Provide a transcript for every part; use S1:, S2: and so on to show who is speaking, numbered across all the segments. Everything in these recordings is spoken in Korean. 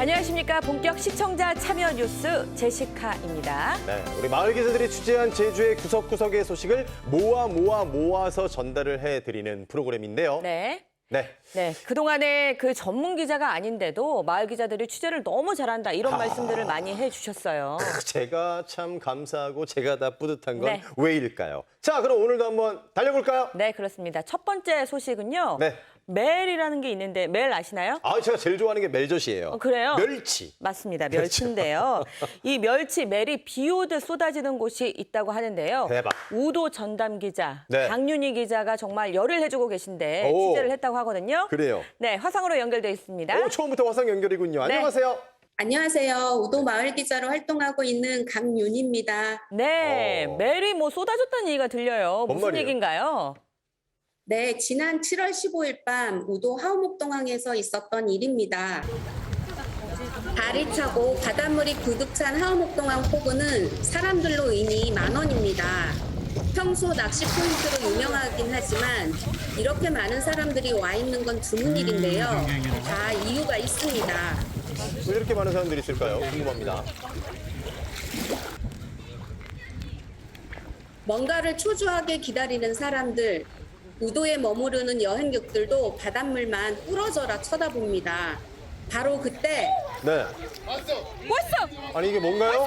S1: 안녕하십니까. 본격 시청자 참여 뉴스 제시카입니다.
S2: 네, 우리 마을 기자들이 취재한 제주의 구석구석의 소식을 모아서 전달을 해드리는 프로그램인데요.
S1: 네.
S2: 네.
S1: 그동안에 그 전문 기자가 아닌데도 마을 기자들이 취재를 너무 잘한다 이런 말씀들을 많이 해주셨어요.
S2: 제가 참 감사하고 제가 다 뿌듯한 건
S1: 네.
S2: 왜일까요? 자, 그럼 오늘도 한번 달려볼까요?
S1: 네, 그렇습니다. 첫 번째 소식은요.
S2: 네.
S1: 멜이라는 게 있는데 멜 아시나요?
S2: 제가 제일 좋아하는 게 멜젓이에요.
S1: 그래요?
S2: 멸치.
S1: 맞습니다. 멸치인데요. 이 멸치 멜이 비 오듯 쏟아지는 곳이 있다고 하는데요.
S2: 대박.
S1: 우도 전담 기자,
S2: 네.
S1: 강윤희 기자가 정말 열을 해주고 계신데
S2: 오.
S1: 취재를 했다고 하거든요.
S2: 그래요.
S1: 네, 화상으로 연결돼 있습니다.
S2: 처음부터 화상 연결이군요.
S1: 네.
S2: 안녕하세요.
S3: 안녕하세요. 우도 마을 기자로 활동하고 있는 강윤희입니다.
S1: 네, 멜이 뭐 쏟아졌다는 얘기가 들려요.
S2: 뭔
S1: 무슨
S2: 말이에요?
S1: 얘기인가요?
S3: 네, 지난 7월 15일 밤 우도 하우목동항에서 있었던 일입니다. 발이 차고 바닷물이 구득 찬 하우목동항 포구는 사람들로 인이 만원입니다. 평소 낚시 포인트로 유명하긴 하지만 이렇게 많은 사람들이 와 있는 건 드문 일인데요. 다 이유가 있습니다.
S2: 왜 이렇게 많은 사람들이 있을까요? 궁금합니다.
S3: 뭔가를 초조하게 기다리는 사람들, 우도에 머무르는 여행객들도 바닷물만 뚫어져라 쳐다봅니다. 바로 그때
S2: 네.
S1: 왔어!
S2: 아니, 이게 뭔가요?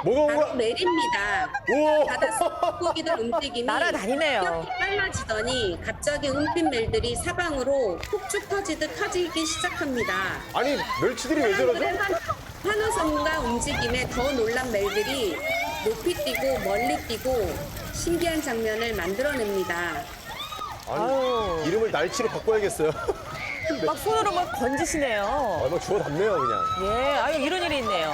S2: 뭐가 온
S3: 바로
S2: 거야?
S3: 멜입니다.
S2: 우와!
S3: 바닷속 물고기들 움직임이
S1: 날아다니네요.
S3: 급격히 빨라지더니 갑자기 은빛 멜들이 사방으로 폭죽 터지듯 터지기 시작합니다.
S2: 아니, 멸치들이 왜 저러죠?
S3: 사람들의 환호성과 움직임에 더 놀란 멜들이 높이 뛰고 멀리 뛰고 신기한 장면을 만들어냅니다.
S2: 아니, 이름을 날치로 바꿔야겠어요.
S1: 막 손으로 막 건지시네요.
S2: 막 주워 담네요, 그냥.
S1: 예, 이런 일이 있네요.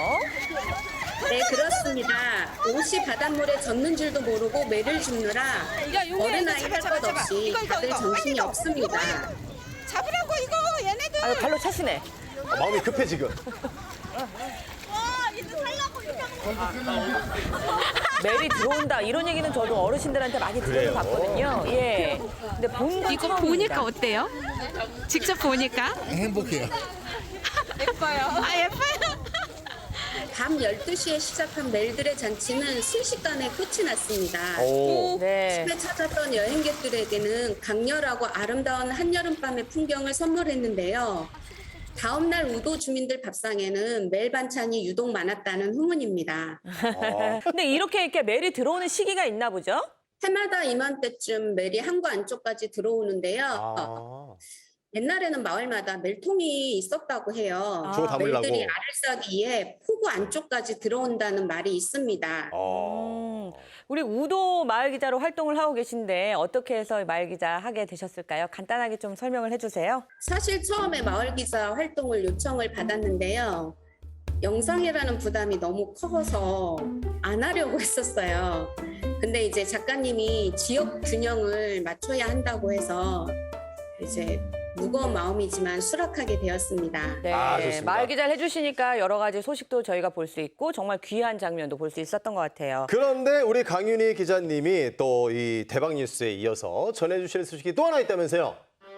S3: 네, 그렇습니다. 옷이 바닷물에 젖는 줄도 모르고 매를 줍느라 어린아이 할 것 없이 다들 정신이 없습니다.
S4: 잡으라고 이거 얘네들.
S1: 발로 차시네.
S2: 마음이 급해, 지금.
S4: 와 얘들 살라고 이렇게 하는 거.
S1: 멜이 들어온다 이런 얘기는 저도 어르신들한테 많이
S2: 그래요?
S1: 들어봤거든요. 예. 근데 본 건
S5: 이거
S1: 처음입니다.
S5: 보니까 어때요? 직접 보니까?
S6: 행복해요.
S4: 예뻐요.
S5: 아, 예뻐요.
S3: 밤 12시에 시작한 멜들의 잔치는 순식간에 끝이 났습니다.
S2: 오.
S1: 네.
S3: 집에 찾았던 여행객들에게는 강렬하고 아름다운 한여름밤의 풍경을 선물했는데요. 다음 날 우도 주민들 밥상에는 멜 반찬이 유독 많았다는 후문입니다.
S1: 근데 이렇게 멜이 들어오는 시기가 있나 보죠?
S3: 해마다 이맘때쯤 멜이 항구 안쪽까지 들어오는데요.
S2: 아.
S3: 옛날에는 마을마다 멜통이 있었다고 해요.
S1: 아.
S2: 주워 담으려고.
S3: 멜들이 알을 싸기 위해 포구 안쪽까지 들어온다는 말이 있습니다.
S1: 우리 우도 마을 기자로 활동을 하고 계신데 어떻게 해서 마을 기자 하게 되셨을까요? 간단하게 좀 설명을 해주세요.
S3: 사실 처음에 마을 기자 활동을 요청을 받았는데요. 영상이라는 부담이 너무 커서 안 하려고 했었어요. 근데 이제 작가님이 지역 균형을 맞춰야 한다고 해서 이제 무거운 마음이지만 수락하게 되었습니다.
S1: 네,
S2: 좋습니다.
S1: 마을 기자를 해주시니까 여러 가지 소식도 저희가 볼 수 있고 정말 귀한 장면도 볼 수 있었던 것 같아요.
S2: 그런데 우리 강윤희 기자님이 또 이 대박 뉴스에 이어서 전해주실 소식이 또 하나 있다면서요?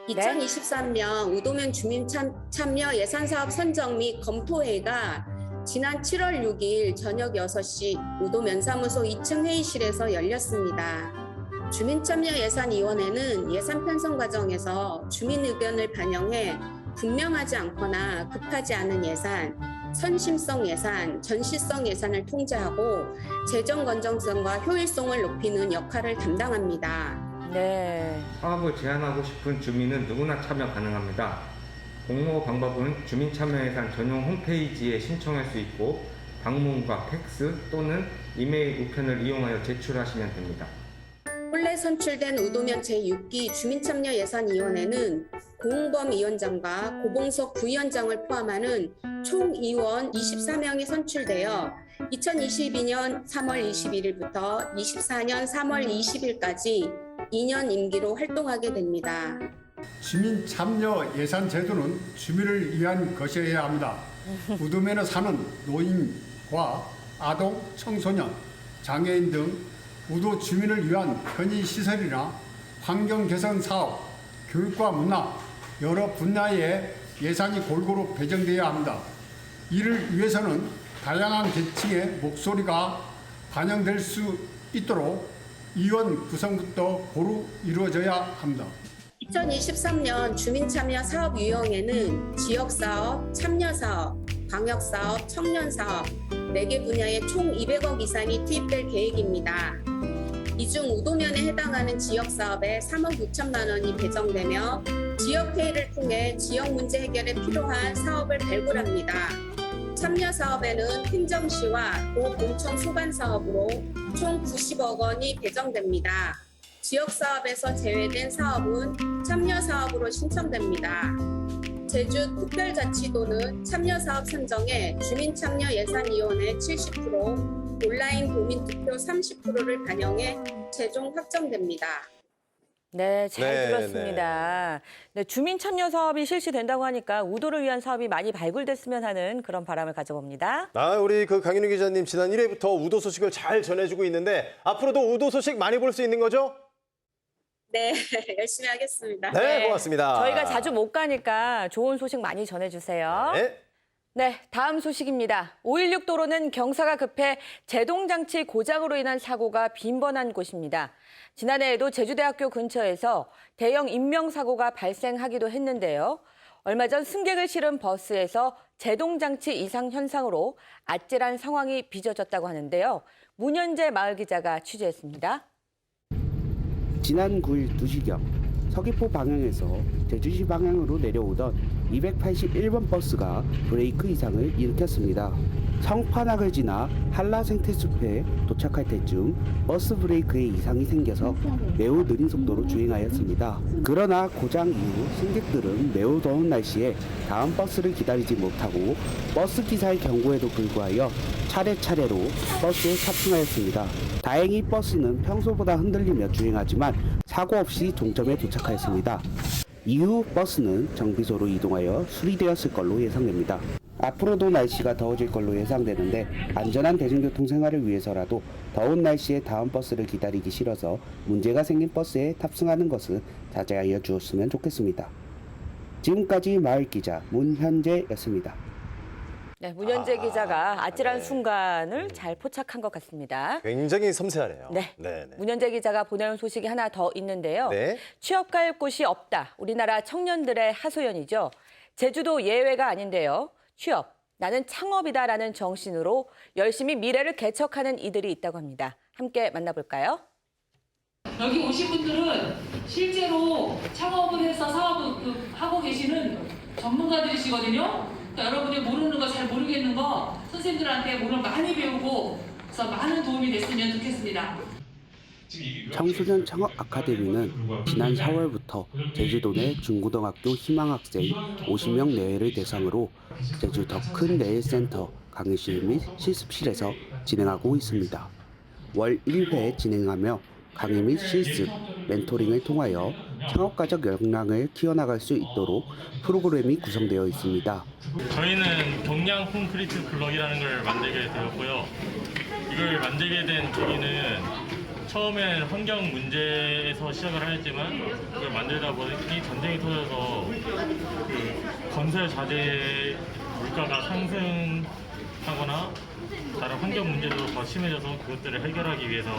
S3: 2023년 우도면 주민 참여 예산사업 선정 및 검토회의가 지난 7월 6일 저녁 6시 우도 면사무소 2층 회의실에서 열렸습니다. 주민참여예산위원회는 예산 편성 과정에서 주민 의견을 반영해 분명하지 않거나 급하지 않은 예산, 선심성 예산, 전시성 예산을 통제하고 재정 건전성과 효율성을 높이는 역할을 담당합니다.
S1: 네.
S7: 사업을 제안하고 싶은 주민은 누구나 참여 가능합니다. 공모 방법은 주민참여예산 전용 홈페이지에 신청할 수 있고 방문과 팩스 또는 이메일 우편을 이용하여 제출하시면 됩니다.
S3: 본래 선출된 우도면 제6기 주민참여예산위원회는 고흥범위원장과 고봉석 부위원장을 포함하는 총 위원 24명이 선출되어 2022년 3월 21일부터 24년 3월 20일까지 2년 임기로 활동하게 됩니다.
S6: 주민 참여 예산 제도는 주민을 위한 것이어야 합니다. 우도면에 사는 노인과 아동, 청소년, 장애인 등 우도 주민을 위한 편의시설이나 환경 개선 사업, 교육과 문화, 여러 분야의 예산이 골고루 배정되어야 합니다. 이를 위해서는 다양한 계층의 목소리가 반영될 수 있도록 위원 구성부터 고루 이루어져야 합니다.
S3: 2023년 주민참여 사업 유형에는 지역사업, 참여사업, 광역사업, 청년사업 4개 분야에 총 200억 이상이 투입될 계획입니다. 이 중 우도면에 해당하는 지역사업에 3억 6천만 원이 배정되며 지역회의를 통해 지역 문제 해결에 필요한 사업을 발굴합니다. 참여사업에는 행정시와 도공청 소관사업으로 총 90억 원이 배정됩니다. 지역사업에서 제외된 사업은 참여사업으로 신청됩니다. 제주특별자치도는 참여사업 선정에 주민참여예산위원회 70%, 온라인 도민투표 30%를 반영해 최종 확정됩니다.
S1: 네, 잘
S2: 네,
S1: 들었습니다. 네, 주민 참여 사업이 실시된다고 하니까 우도를 위한 사업이 많이 발굴됐으면 하는 그런 바람을 가져봅니다.
S2: 우리 강인우 기자님 지난 1회부터 우도 소식을 잘 전해주고 있는데 앞으로도 우도 소식 많이 볼 수 있는 거죠?
S3: 네, 열심히 하겠습니다.
S2: 네, 고맙습니다.
S1: 저희가 자주 못 가니까 좋은 소식 많이 전해주세요.
S2: 네.
S1: 네, 다음 소식입니다. 516 도로는 경사가 급해 제동장치 고장으로 인한 사고가 빈번한 곳입니다. 지난해에도 제주대학교 근처에서 대형 인명사고가 발생하기도 했는데요. 얼마 전 승객을 실은 버스에서 제동장치 이상 현상으로 아찔한 상황이 빚어졌다고 하는데요. 문현재 마을 기자가 취재했습니다.
S8: 지난 9일 2시경 서귀포 방향에서 제주시 방향으로 내려오던 281번 버스가 브레이크 이상을 일으켰습니다. 성판악을 지나 한라생태숲에 도착할 때쯤 버스 브레이크에 이상이 생겨서 매우 느린 속도로 주행하였습니다. 그러나 고장 이후 승객들은 매우 더운 날씨에 다음 버스를 기다리지 못하고 버스 기사의 경고에도 불구하여 차례차례로 버스에 탑승하였습니다. 다행히 버스는 평소보다 흔들리며 주행하지만 사고 없이 종점에 도착하였습니다. 이후 버스는 정비소로 이동하여 수리되었을 걸로 예상됩니다. 앞으로도 날씨가 더워질 걸로 예상되는데 안전한 대중교통 생활을 위해서라도 더운 날씨에 다음 버스를 기다리기 싫어서 문제가 생긴 버스에 탑승하는 것을 자제하여 주었으면 좋겠습니다. 지금까지 마을기자 문현재였습니다.
S1: 네, 문현재 기자가 아찔한
S2: 네.
S1: 순간을 잘 포착한 것 같습니다.
S2: 굉장히 섬세하네요.
S1: 네. 문현재 기자가 보내온 소식이 하나 더 있는데요.
S2: 네.
S1: 취업할 곳이 없다. 우리나라 청년들의 하소연이죠. 제주도 예외가 아닌데요. 취업, 나는 창업이다라는 정신으로 열심히 미래를 개척하는 이들이 있다고 합니다. 함께 만나볼까요?
S9: 여기 오신 분들은 실제로 창업을 해서 사업을 하고 계시는 전문가들이시거든요. 그러니까 여러분이 모르는 거 잘 모르겠는 거 선생님들한테 오늘 많이 배우고 그래서 많은 도움이 됐으면 좋겠습니다.
S8: 청소년 창업 아카데미는 지난 4월부터 제주도 내 중고등학교 희망학생 50명 내외를 대상으로 제주 더 큰 내일센터 강의실 및 실습실에서 진행하고 있습니다. 월 1회 진행하며 강의 및 실습, 멘토링을 통하여 창업가적 역량을 키워나갈 수 있도록 프로그램이 구성되어 있습니다.
S10: 저희는 경량 콘크리트 블럭이라는 걸 만들게 되었고요. 이걸 만들게 된 계기는 처음에는 환경 문제에서 시작을 하였지만 이걸 만들다 보니 전쟁이 터져서 건설 자재 물가가 상승하거나 다른 환경 문제도 더 심해져서 그것들을 해결하기 위해서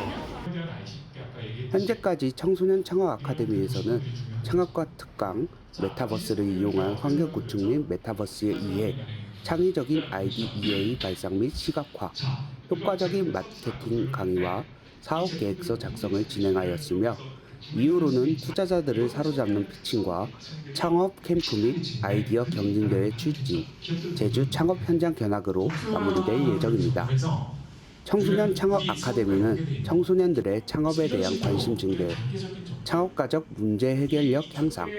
S8: 현재까지 청소년 창업 아카데미에서는 창업과 특강, 메타버스를 이용한 환경 구축 및 메타버스에 의해 창의적인 IDEA 발상 및 시각화, 효과적인 마케팅 강의와 사업 계획서 작성을 진행하였으며 이후로는 투자자들을 사로잡는 피칭과 창업 캠프 및 아이디어 경진대회 출진, 제주 창업 현장 견학으로 마무리될 예정입니다. 청소년 창업 아카데미는 청소년들의 창업에 대한 관심 증대, 창업가적 문제 해결력 향상,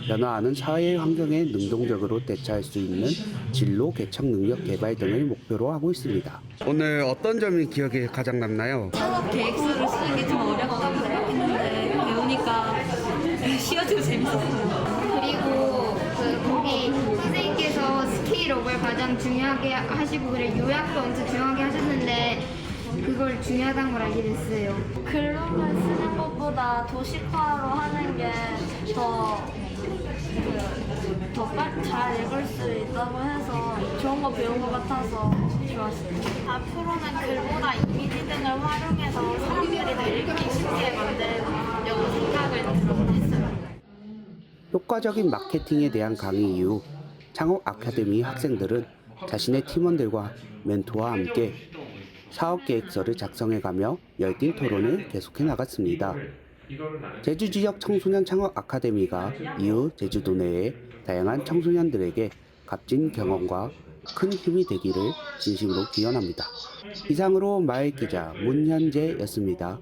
S8: 변화하는 사회 환경에 능동적으로 대처할 수 있는 진로 개척 능력 개발 등을 목표로 하고 있습니다. 오늘 어떤 점이 기억에 가장 남나요?
S11: 창업 계획서를 쓰는 게 좀 어렵다고 생각했는데 배우니까 쉬어도 재밌었어요.
S12: 그리고 거기 선생님께서 스케일업을 가장 중요하게 하시고 그래 요약도 엄청 중요하게 하셨는데 그걸 중요하다는 걸 알게 됐어요.
S11: 글로만 쓰는 것보다 도식화로 하는 게 더 더 잘 읽을 수 있다고 해서 좋은 거 배운 것 같아서 좋았어요. 앞으로는 글보다 이미지 등을 활용해서 사람들이 더 읽기 쉽게 만들려고 생각을 했어요.
S8: 효과적인 마케팅에 대한 강의 이후 창업 아카데미 학생들은 자신의 팀원들과 멘토와 함께 사업 계획서를 작성해가며 열띤 토론을 계속해 나갔습니다. 제주 지역 청소년 창업 아카데미가 이후 제주도 내의 다양한 청소년들에게 값진 경험과 큰 힘이 되기를 진심으로 기원합니다. 이상으로 마을 기자 문현재였습니다.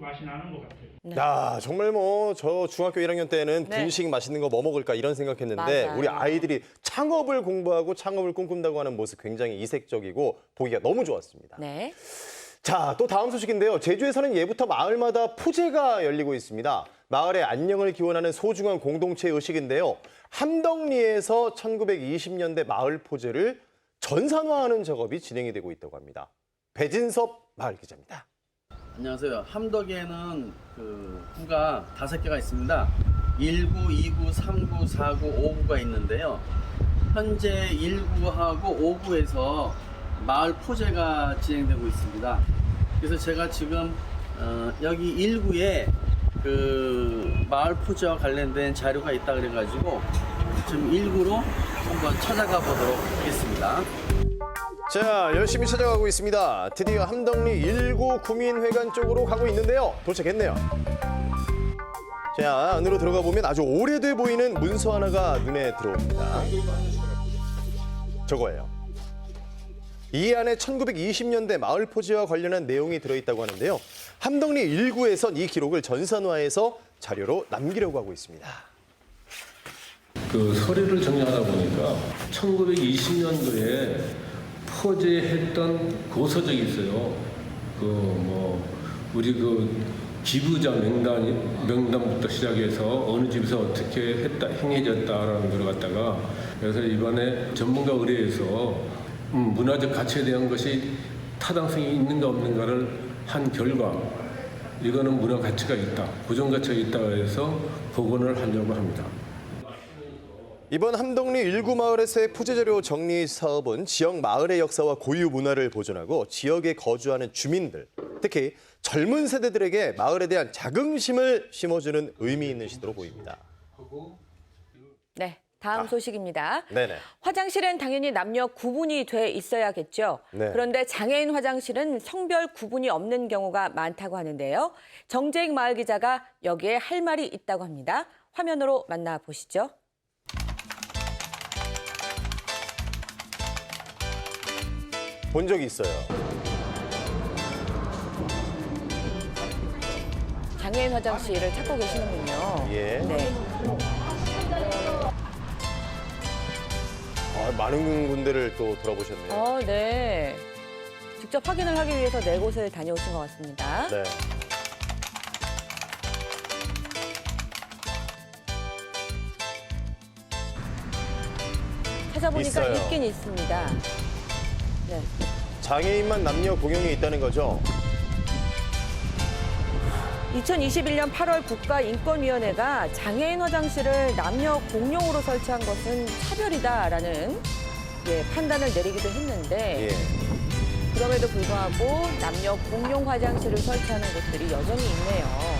S2: 야, 정말 뭐 저 중학교 1학년 때는
S1: 네.
S2: 분식 맛있는 거 뭐 먹을까 이런 생각했는데
S1: 맞아요.
S2: 우리 아이들이 창업을 공부하고 창업을 꿈꾼다고 하는 모습 굉장히 이색적이고 보기가 너무 좋았습니다.
S1: 네.
S2: 자, 또 다음 소식인데요. 제주에서는 예부터 마을마다 포제가 열리고 있습니다. 마을의 안녕을 기원하는 소중한 공동체 의식인데요. 함덕리에서 1920년대 마을 포제를 전산화하는 작업이 진행이 되고 있다고 합니다. 배진섭 마을 기자입니다.
S13: 안녕하세요. 함덕에는 구가 5개가 있습니다. 1구, 2구, 3구, 4구, 5구가 있는데요. 현재 1구하고 5구에서 마을 포제가 진행되고 있습니다. 그래서 제가 지금 여기 1구에 마을 포제와 관련된 자료가 있다 그래가지고 지금 1구로 한번 찾아가 보도록 하겠습니다.
S2: 자, 열심히 찾아가고 있습니다. 드디어 함덕리 1구 구민회관 쪽으로 가고 있는데요. 도착했네요. 자, 안으로 들어가 보면 아주 오래돼 보이는 문서 하나가 눈에 들어옵니다. 저거예요. 이 안에 1920년대 마을 포제와 관련한 내용이 들어있다고 하는데요. 함덕리 1구에선 이 기록을 전산화해서 자료로 남기려고 하고 있습니다.
S14: 그 서류를 정리하다 보니까 1920년도에 포제했던 고서적이 있어요. 우리 기부자 명단부터 시작해서 어느 집에서 어떻게 행해졌다라는 걸 갖다가 그래서 이번에 전문가 의뢰해서 문화적 가치에 대한 것이 타당성이 있는가 없는가를 한 결과 이거는 문화 가치가 있다, 보존 가치가 있다 해서 복원을 하려고 합니다.
S2: 이번 함덕리 1구 마을에서의 포제 자료 정리 사업은 지역 마을의 역사와 고유 문화를 보존하고 지역에 거주하는 주민들, 특히 젊은 세대들에게 마을에 대한 자긍심을 심어주는 의미 있는 시도로 보입니다.
S1: 네. 다음 소식입니다.
S2: 네네.
S1: 화장실은 당연히 남녀 구분이 돼 있어야겠죠.
S2: 네.
S1: 그런데 장애인 화장실은 성별 구분이 없는 경우가 많다고 하는데요. 정재익 마을 기자가 여기에 할 말이 있다고 합니다. 화면으로 만나보시죠.
S2: 본 적이 있어요.
S1: 장애인 화장실을 찾고 계시는군요.
S2: 예.
S1: 네.
S2: 많은 분들을 또 돌아보셨네요.
S1: 네. 직접 확인을 하기 위해서 4곳을 다녀오신 것 같습니다.
S2: 네.
S1: 찾아보니까
S2: 있어요.
S1: 있긴 있습니다. 네.
S2: 장애인만 남녀 공용이 있다는 거죠?
S1: 2021년 8월 국가인권위원회가 장애인 화장실을 남녀 공용으로 설치한 것은 차별이다라는 판단을 내리기도 했는데 그럼에도 불구하고 남녀 공용 화장실을 설치하는 곳들이 여전히 있네요.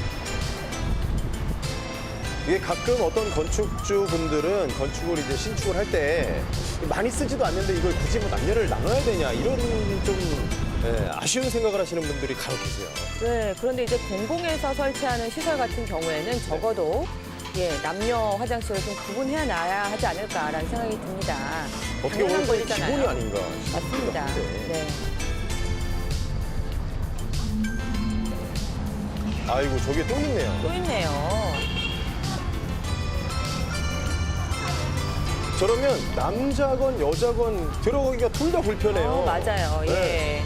S2: 이게 가끔 어떤 건축주분들은 건축을 이제 신축을 할 때 많이 쓰지도 않는데 이걸 굳이 뭐 남녀를 나눠야 되냐 이런 좀 아쉬운 생각을 하시는 분들이 간혹 계세요.
S1: 네, 그런데 이제 공공에서 설치하는 시설 같은 경우에는 적어도 남녀 화장실을 좀 구분해야 놔야 하지 않을까라는 생각이 듭니다.
S2: 어떻게 보면
S1: 당연한
S2: 기본이
S1: 거잖아요.
S2: 아닌가
S1: 맞습니다. 네.
S2: 아이고 저게 또 있네요.
S1: 또 있네요.
S2: 저러면 남자건 여자건 들어가기가 둘 다 불편해요.
S1: 맞아요.
S2: 네.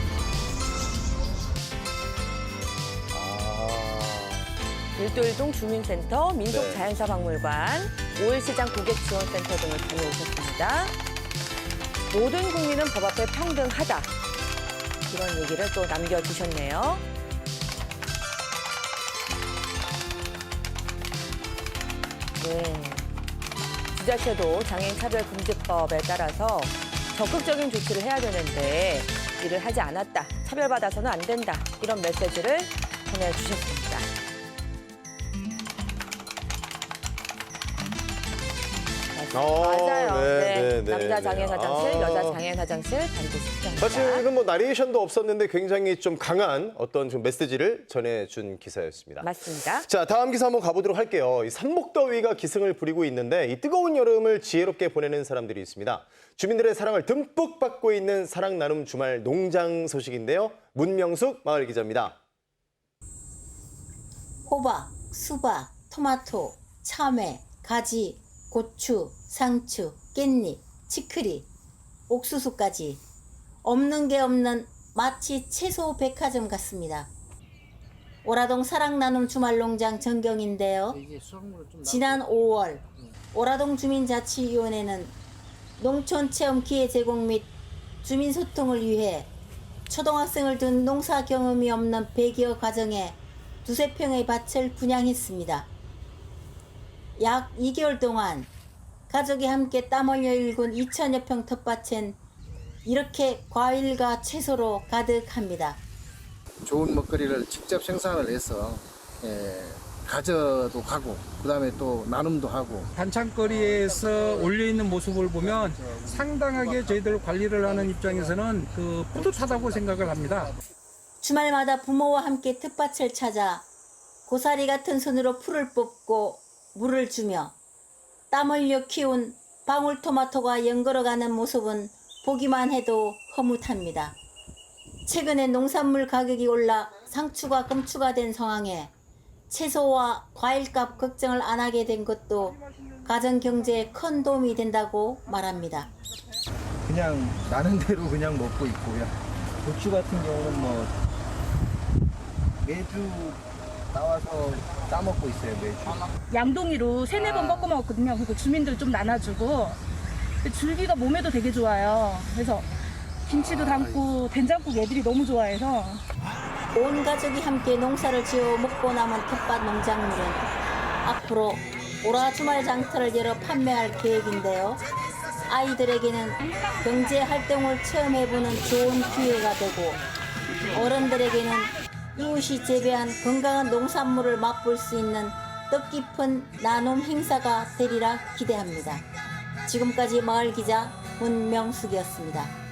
S1: 밀도일동 주민센터, 민속자연사박물관, 5일시장 고객지원센터 등을 다녀오셨습니다. 모든 국민은 법 앞에 평등하다. 이런 얘기를 또 남겨주셨네요. 네. 지자체도 장애인차별금지법에 따라서 적극적인 조치를 해야 되는데 이를 하지 않았다, 차별받아서는 안 된다, 이런 메시지를 전해주셨습니다. 맞아요. 네. 남자 장애인 화장실, 여자 장애인 화장실 반드시 필요합니다.
S2: 사실은 뭐 나레이션도 없었는데 굉장히 좀 강한 어떤 좀 메시지를 전해준 기사였습니다.
S1: 맞습니다.
S2: 자, 다음 기사 한번 가보도록 할게요. 이 산목더위가 기승을 부리고 있는데 이 뜨거운 여름을 지혜롭게 보내는 사람들이 있습니다. 주민들의 사랑을 듬뿍 받고 있는 사랑 나눔 주말 농장 소식인데요. 문명숙 마을 기자입니다.
S15: 호박, 수박, 토마토, 참외, 가지, 고추, 상추, 깻잎, 치크리, 옥수수까지 없는 게 없는 마치 채소 백화점 같습니다. 오라동 사랑나눔 주말농장 전경인데요. 지난 5월 오라동 주민자치위원회는 농촌체험 기회 제공 및 주민소통을 위해 초등학생을 둔 농사 경험이 없는 100여 가정에 2~3평의 밭을 분양했습니다. 약 2개월 동안 가족이 함께 땀 흘려 일군 2,000여 평 텃밭엔 이렇게 과일과 채소로 가득합니다.
S16: 좋은 먹거리를 직접 생산을 해서 가져도 가고 그다음에 또 나눔도 하고
S17: 반찬거리에서 올려있는 모습을 보면 상당하게 저희들 관리를 하는 입장에서는 뿌듯하다고 생각을 합니다.
S15: 주말마다 부모와 함께 텃밭을 찾아 고사리 같은 손으로 풀을 뽑고 물을 주며 땀 흘려 키운 방울토마토가 연걸어가는 모습은 보기만 해도 흐뭇합니다. 최근에 농산물 가격이 올라 상추가 금추가 된 상황에 채소와 과일값 걱정을 안 하게 된 것도 가정경제에 큰 도움이 된다고 말합니다.
S16: 그냥 나는 대로 그냥 먹고 있고요. 고추 같은 경우는 뭐 매주 나와서 따먹고 있어요, 매주.
S18: 양동이로 3~4번 꺾어 먹었거든요. 그리고 주민들 좀 나눠주고 줄기가 몸에도 되게 좋아요. 그래서 김치도 담고 된장국 애들이 너무 좋아해서
S15: 온 가족이 함께 농사를 지어 먹고 남은 텃밭 농작물은 앞으로 오라 주말 장터를 열어 판매할 계획인데요. 아이들에게는 경제 활동을 체험해보는 좋은 기회가 되고 어른들에게는 이웃이 재배한 건강한 농산물을 맛볼 수 있는 뜻깊은 나눔 행사가 되리라 기대합니다. 지금까지 마을 기자 문명숙이었습니다.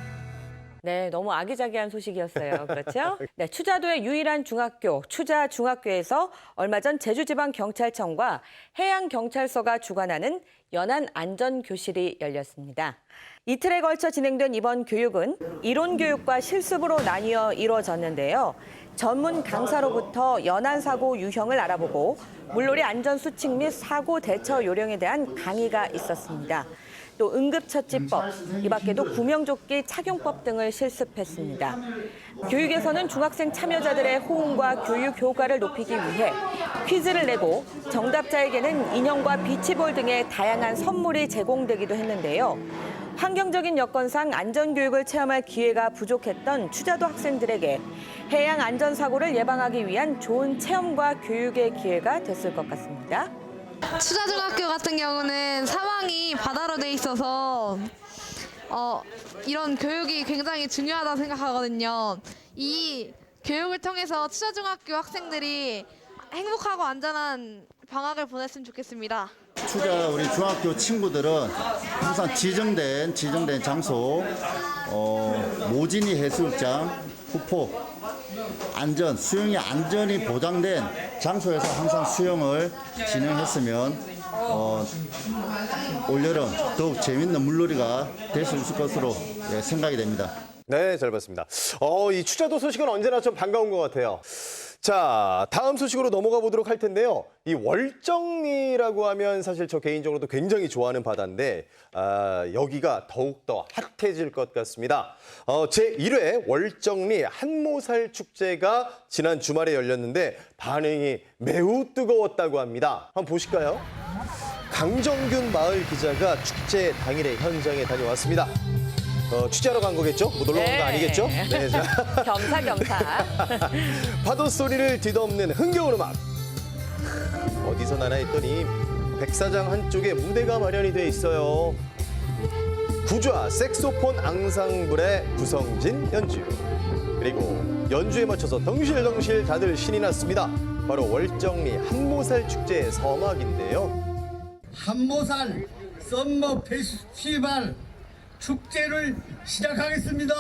S1: 네, 너무 아기자기한 소식이었어요. 그렇죠? 네, 추자도의 유일한 중학교, 추자중학교에서 얼마 전 제주지방경찰청과 해양경찰서가 주관하는 연안안전교실이 열렸습니다. 이틀에 걸쳐 진행된 이번 교육은 이론교육과 실습으로 나뉘어 이루어졌는데요. 전문 강사로부터 연안사고 유형을 알아보고 물놀이 안전수칙 및 사고 대처 요령에 대한 강의가 있었습니다. 또 응급처치법, 이 밖에도 구명조끼 착용법 등을 실습했습니다. 교육에서는 중학생 참여자들의 호응과 교육 효과를 높이기 위해 퀴즈를 내고 정답자에게는 인형과 비치볼 등의 다양한 선물이 제공되기도 했는데요. 환경적인 여건상 안전교육을 체험할 기회가 부족했던 추자도 학생들에게 해양 안전사고를 예방하기 위한 좋은 체험과 교육의 기회가 됐을 것 같습니다.
S19: 추자중학교 같은 경우는 사망이 바다로 돼 있어서 이런 교육이 굉장히 중요하다고 생각하거든요. 이 교육을 통해서 추자중학교 학생들이 행복하고 안전한 방학을 보냈으면 좋겠습니다.
S20: 추자 우리 중학교 친구들은 항상 지정된 장소, 모진이 해수욕장, 후포, 수영이 안전이 보장된 장소에서 항상 수영을 진행했으면 올여름 더욱 재밌는 물놀이가 될 수 있을 것으로 생각이 됩니다.
S2: 네, 잘 봤습니다. 이 추자도 소식은 언제나 좀 반가운 것 같아요. 자, 다음 소식으로 넘어가 보도록 할 텐데요. 이 월정리라고 하면 사실 저 개인적으로도 굉장히 좋아하는 바다인데 여기가 더욱더 핫해질 것 같습니다. 제1회 월정리 한모살 축제가 지난 주말에 열렸는데 반응이 매우 뜨거웠다고 합니다. 한번 보실까요? 강정균 마을 기자가 축제 당일에 현장에 다녀왔습니다. 취재하러 간 거겠죠? 뭐 놀러 간 거 아니겠죠? 네, 자.
S1: 겸사겸사.
S2: 파도 소리를 뒤덮는 흥겨운 음악. 어디서 나나 했더니 백사장 한쪽에 무대가 마련이 돼 있어요. 구좌 색소폰 앙상블의 구성진 연주. 그리고 연주에 맞춰서 덩실덩실 다들 신이 났습니다. 바로 월정리 한모살 축제의 서막인데요.
S21: 한모살 썸머 페스티벌 축제를 시작하겠습니다.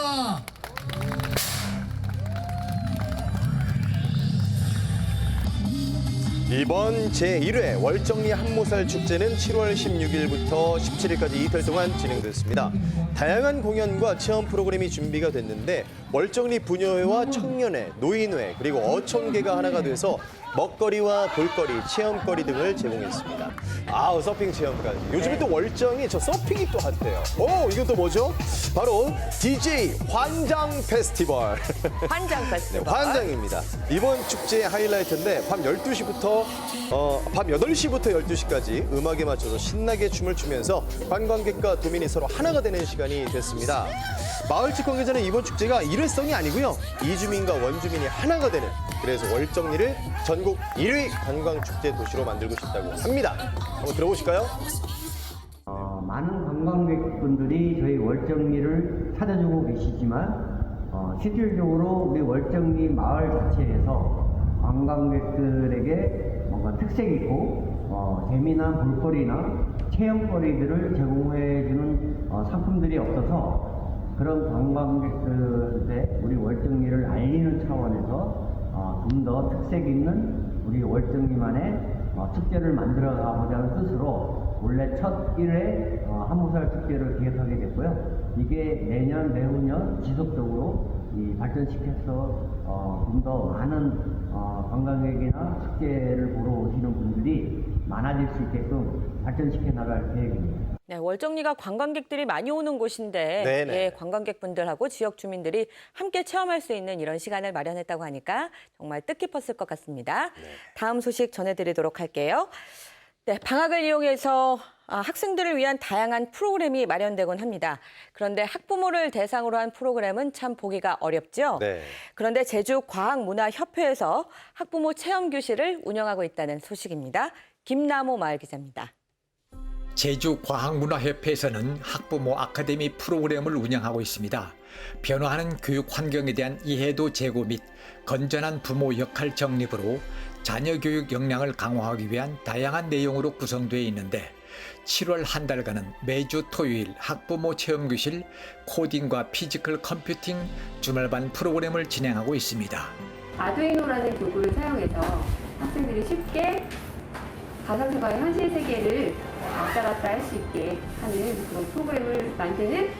S2: 이번 제1회 월정리 한모살 축제는 7월 16일부터 17일까지 이틀 동안 진행됐습니다. 다양한 공연과 체험 프로그램이 준비가 됐는데 월정리 부녀회와 청년회, 노인회, 그리고 어촌계가 하나가 돼서 먹거리와 볼거리, 체험거리 등을 제공했습니다. 서핑 체험까지. 요즘에 또 월정이 저 서핑이 또 핫해요. 이건 또 뭐죠? 바로 DJ 환장 페스티벌.
S1: 환장 페스티벌.
S2: 네, 환장입니다. 이번 축제의 하이라이트인데 밤 12시부터 밤 8시부터 12시까지 음악에 맞춰서 신나게 춤을 추면서 관광객과 도민이 서로 하나가 되는 시간이 됐습니다. 마을집 관계자는 이번 축제가 일회성이 아니고요. 이주민과 원주민이 하나가 되는, 그래서 월정리를 전국 1위 관광축제 도시로 만들고 싶다고 합니다. 한번 들어보실까요?
S22: 많은 관광객분들이 저희 월정리를 찾아주고 계시지만 실질적으로 우리 월정리 마을 자체에서 관광객들에게 뭔가 특색 있고 재미난 볼거리나 체험거리들을 제공해주는 상품들이 없어서 그런 관광객들한테 우리 월정리를 알리는 차원에서 좀 더 특색 있는 우리 월정리만의 축제를 만들어 가보자 하는 뜻으로 원래 첫 1회 한모살 축제를 기획하게 됐고요. 이게 내년, 내후년 지속적으로 발전시켜서 좀 더 많은 관광객이나 축제를 보러 오시는 분들이 많아질 수 있게끔 발전시켜 나갈 계획입니다.
S1: 네, 월정리가 관광객들이 많이 오는 곳인데
S2: 네네.
S1: 관광객분들하고 지역 주민들이 함께 체험할 수 있는 이런 시간을 마련했다고 하니까 정말 뜻깊었을 것 같습니다. 다음 소식 전해드리도록 할게요. 네, 방학을 이용해서 학생들을 위한 다양한 프로그램이 마련되곤 합니다. 그런데 학부모를 대상으로 한 프로그램은 참 보기가 어렵죠.
S2: 네.
S1: 그런데 제주과학문화협회에서 학부모 체험교실을 운영하고 있다는 소식입니다. 김남호 마을 기자입니다.
S23: 제주과학문화협회에서는 학부모 아카데미 프로그램을 운영하고 있습니다. 변화하는 교육 환경에 대한 이해도 제고 및 건전한 부모 역할 정립으로 자녀 교육 역량을 강화하기 위한 다양한 내용으로 구성되어 있는데 7월 한 달간은 매주 토요일 학부모 체험교실, 코딩과 피지컬 컴퓨팅 주말반 프로그램을 진행하고 있습니다.
S24: 아두이노라는 도구를 사용해서 학생들이 쉽게 가상세계와 현실 세계를 왔다 갔다 할 수 있게 하는 그런 프로그램을 만드는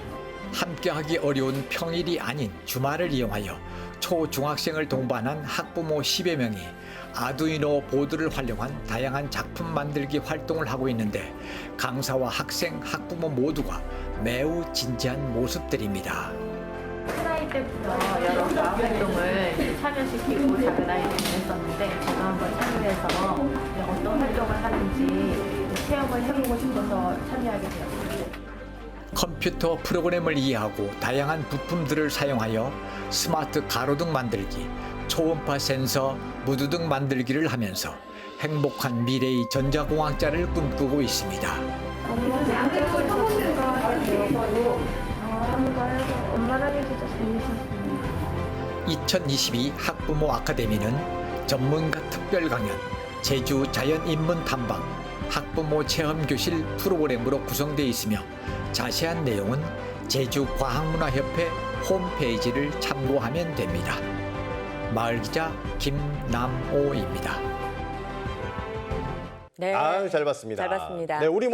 S23: 함께하기 어려운 평일이 아닌 주말을 이용하여 초중학생을 동반한 학부모 10여 명이 아두이노 보드를 활용한 다양한 작품 만들기 활동을 하고 있는데 강사와 학생, 학부모 모두가 매우 진지한 모습들입니다.
S11: 큰 아이 때부터 여러 과학 활동을 참여시키고 작은 아이를 보냈었는데 저도 한번 참여해서 어떤 활동을 하는지 체험을 해보고 싶어서 참여하게 되었습니다.
S23: 컴퓨터 프로그램을 이해하고 다양한 부품들을 사용하여 스마트 가로등 만들기, 초음파 센서, 무드등 만들기를 하면서 행복한 미래의 전자공학자를 꿈꾸고 있습니다.
S11: 엄마랑 진짜 재밌었어요.
S23: 2022 학부모 아카데미는 전문가 특별 강연, 제주 자연인문 탐방, 학부모 체험교실 프로그램으로 구성되어 있으며 자세한 내용은 제주과학문화협회 홈페이지를 참고하면 됩니다. 마을기자 김남호입니다.
S1: 네.
S2: 잘 봤습니다.
S1: 잘 봤습니다.
S2: 네, 우리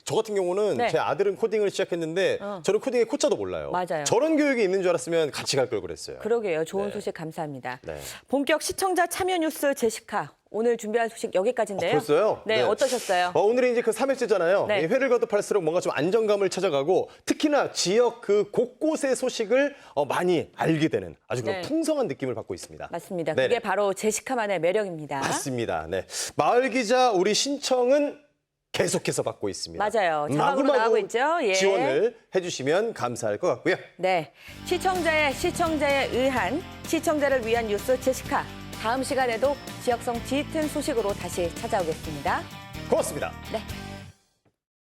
S2: 저 같은 경우는
S1: 네.
S2: 제 아들은 코딩을 시작했는데 저는 코딩의 코자도 몰라요.
S1: 맞아요.
S2: 저런 교육이 있는 줄 알았으면 같이 갈 걸 그랬어요.
S1: 그러게요. 좋은 소식 감사합니다.
S2: 네.
S1: 본격 시청자 참여 뉴스 제시카. 오늘 준비한 소식 여기까지인데요.
S2: 벌써요?
S1: 네, 어떠셨어요?
S2: 오늘이 이제 그 3회째잖아요.
S1: 네.
S2: 회를 거듭할수록 뭔가 좀 안정감을 찾아가고 특히나 지역 그 곳곳의 소식을 많이 알게 되는 아주
S1: 네.
S2: 풍성한 느낌을 받고 있습니다.
S1: 맞습니다.
S2: 네네.
S1: 그게 바로 제시카만의 매력입니다.
S2: 맞습니다. 네. 마을 기자 우리 신청은 계속해서 받고 있습니다.
S1: 맞아요. 자막으로 나가고 있죠. 예.
S2: 지원을 해주시면 감사할 것 같고요.
S1: 네, 시청자에 의한 시청자를 위한 뉴스 제시카. 다음 시간에도 지역성 짙은 소식으로 다시 찾아오겠습니다.
S2: 고맙습니다.
S1: 네.